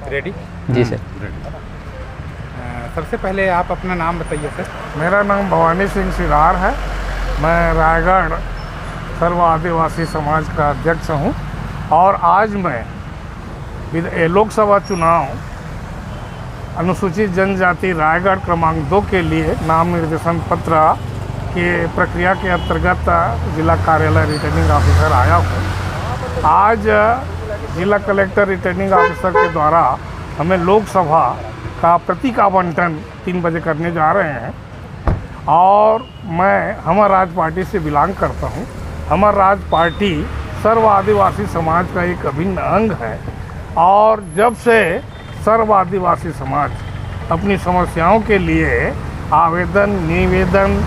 Ready? जी sir. सबसे पहले आप अपना नाम बताइए सर। मेरा नाम भवानी सिंह सिरार है। मैं रायगढ़ सर्व आदिवासी समाज का अध्यक्ष हूँ और आज मैं लोकसभा चुनाव अनुसूचित जनजाति रायगढ़ क्रमांक 2 के लिए नाम निर्देशन पत्र के प्रक्रिया के अंतर्गत जिला कार्यालय रिटर्निंग ऑफिसर आया हूँ। आज जिला कलेक्टर रिटर्निंग ऑफिसर के द्वारा हमें लोकसभा का प्रतीक आवंटन 3 बजे करने जा रहे हैं और मैं हमर राज पार्टी से बिलोंग करता हूँ। हमर राज पार्टी सर्व आदिवासी समाज का एक अभिन्न अंग है और जब से सर्व आदिवासी समाज अपनी समस्याओं के लिए आवेदन, निवेदन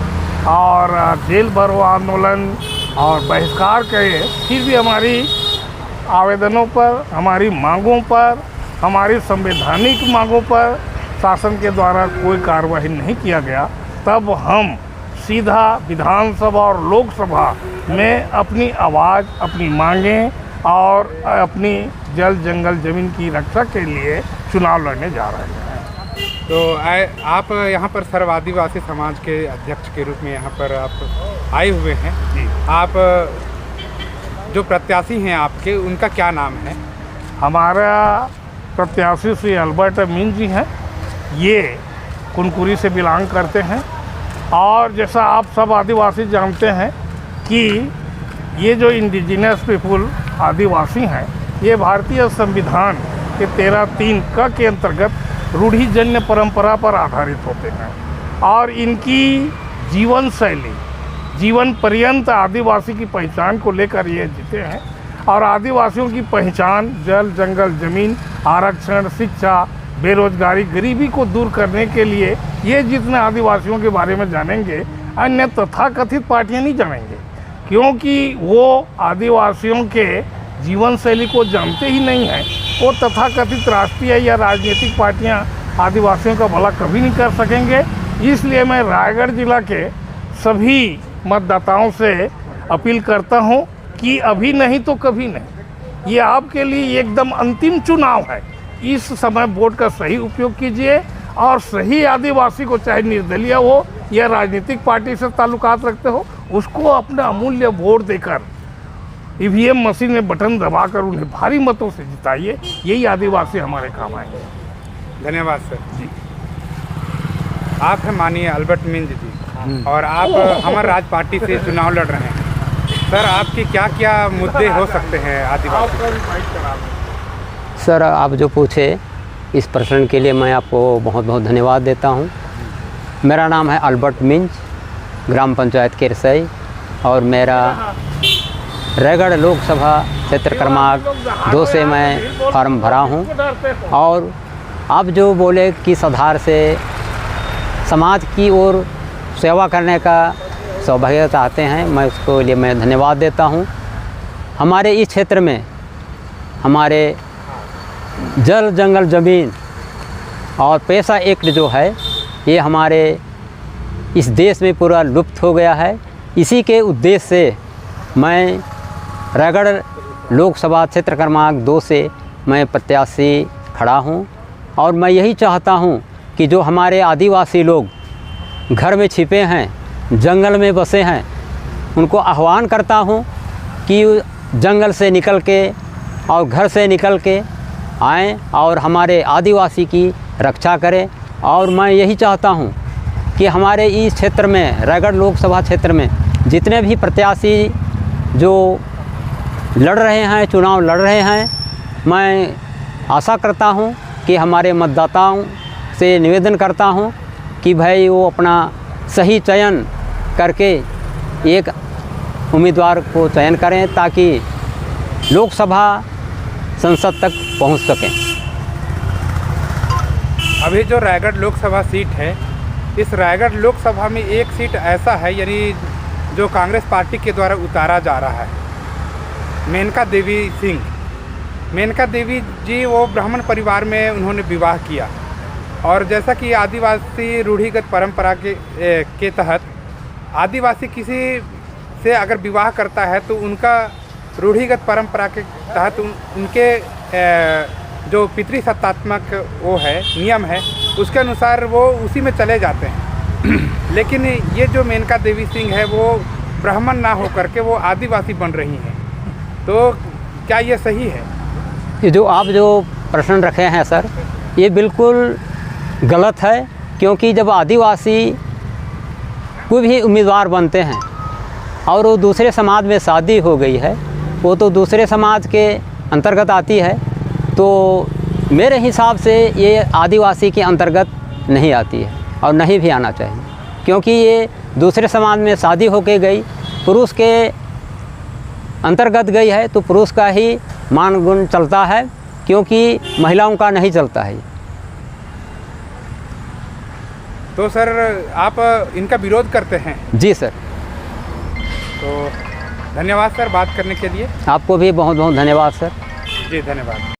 और जेल भरो आंदोलन और बहिष्कार करे, फिर भी हमारी आवेदनों पर, हमारी मांगों पर, हमारी संवैधानिक मांगों पर शासन के द्वारा कोई कार्रवाई नहीं किया गया, तब हम सीधा विधानसभा और लोकसभा में अपनी आवाज़, अपनी मांगें और अपनी जल जंगल ज़मीन की रक्षा के लिए चुनाव लड़ने जा रहे हैं। तो आप यहाँ पर सर्व आदिवासी समाज के अध्यक्ष के रूप में यहाँ पर आप आए हुए हैं जी। आप जो प्रत्याशी हैं आपके, उनका क्या नाम है? हमारा प्रत्याशी श्री अल्बर्ट मीन जी हैं। ये कुनकुरी से बिलोंग करते हैं और जैसा आप सब आदिवासी जानते हैं कि ये जो इंडिजिनस पीपुल आदिवासी हैं, ये भारतीय संविधान के 13(3) क के अंतर्गत रूढ़िजन्य परंपरा पर आधारित होते हैं और इनकी जीवन शैली, जीवन पर्यंत आदिवासी की पहचान को लेकर ये जीते हैं और आदिवासियों की पहचान जल जंगल ज़मीन, आरक्षण, शिक्षा, बेरोजगारी, गरीबी को दूर करने के लिए ये जितने आदिवासियों के बारे में जानेंगे, अन्य तथाकथित पार्टियां नहीं जानेंगे, क्योंकि वो आदिवासियों के जीवन शैली को जानते ही नहीं हैं। वो तथाकथित राष्ट्रीय या राजनीतिक पार्टियां आदिवासियों का भला कभी नहीं कर सकेंगे। इसलिए मैं रायगढ़ जिला के सभी मतदाताओं से अपील करता हूं कि अभी नहीं तो कभी नहीं, ये आपके लिए एकदम अंतिम चुनाव है। इस समय वोट का सही उपयोग कीजिए और सही आदिवासी को, चाहे निर्दलीय हो या राजनीतिक पार्टी से ताल्लुकात रखते हो, उसको अपना अमूल्य वोट देकर ईवीएम मशीन में बटन दबाकर उन्हें भारी मतों से जिताइए। यही आदिवासी हमारे काम आएंगे। धन्यवाद सर जी। आप हैं माननीय अल्बर्ट मीन जी और आप हमर राज पार्टी से चुनाव लड़ रहे हैं। सर, आपके क्या क्या मुद्दे हो सकते हैं आदिवासी? सर, आप जो पूछे इस प्रश्न के लिए मैं आपको बहुत बहुत धन्यवाद देता हूं। मेरा नाम है अल्बर्ट मिंज, ग्राम पंचायत केरसई और मेरा रायगढ़ लोकसभा क्षेत्र क्रमांक 2 से मैं फॉर्म भरा हूं। और आप जो बोले कि सुधार से समाज की ओर सेवा करने का सौभाग्य चाहते हैं, मैं उसको लिए मैं धन्यवाद देता हूं। हमारे इस क्षेत्र में हमारे जल जंगल ज़मीन और पैसा एक्ट जो है, ये हमारे इस देश में पूरा लुप्त हो गया है। इसी के उद्देश्य से मैं रायगढ़ लोकसभा क्षेत्र क्रमांक 2 से मैं प्रत्याशी खड़ा हूं और मैं यही चाहता हूं कि जो हमारे आदिवासी लोग घर में छिपे हैं, जंगल में बसे हैं, उनको आह्वान करता हूं कि जंगल से निकल के और घर से निकल के आएँ और हमारे आदिवासी की रक्षा करें। और मैं यही चाहता हूं कि हमारे इस क्षेत्र में, रायगढ़ लोकसभा क्षेत्र में जितने भी प्रत्याशी जो लड़ रहे हैं, चुनाव लड़ रहे हैं, मैं आशा करता हूं कि हमारे मतदाताओं से निवेदन करता हूं कि भाई वो अपना सही चयन करके एक उम्मीदवार को चयन करें ताकि लोकसभा संसद तक पहुंच सकें। अभी जो रायगढ़ लोकसभा सीट है, इस रायगढ़ लोकसभा में एक सीट ऐसा है यानी जो कांग्रेस पार्टी के द्वारा उतारा जा रहा है, मेनका देवी सिंह। मेनका देवी जी वो ब्राह्मण परिवार में उन्होंने विवाह किया और जैसा कि आदिवासी रूढ़िगत परंपरा के तहत आदिवासी किसी से अगर विवाह करता है तो उनका रूढ़िगत परंपरा के तहत उनके जो पितृ सत्तात्मक वो है नियम है, उसके अनुसार वो उसी में चले जाते हैं। लेकिन ये जो मेनका देवी सिंह है वो ब्राह्मण ना होकर के वो आदिवासी बन रही हैं, तो क्या ये सही है? ये जो आप जो प्रश्न रखे हैं सर, ये बिल्कुल गलत है, क्योंकि जब आदिवासी कोई भी उम्मीदवार बनते हैं और वो दूसरे समाज में शादी हो गई है, वो तो दूसरे समाज के अंतर्गत आती है, तो मेरे हिसाब से ये आदिवासी के अंतर्गत नहीं आती है और नहीं भी आना चाहिए, क्योंकि ये दूसरे समाज में शादी होके गई, पुरुष के अंतर्गत गई है, तो पुरुष का ही मान गुण चलता है, क्योंकि महिलाओं का नहीं चलता है। तो सर आप इनका विरोध करते हैं? जी सर। तो धन्यवाद सर बात करने के लिए। आपको भी बहुत बहुत धन्यवाद सर। जी धन्यवाद।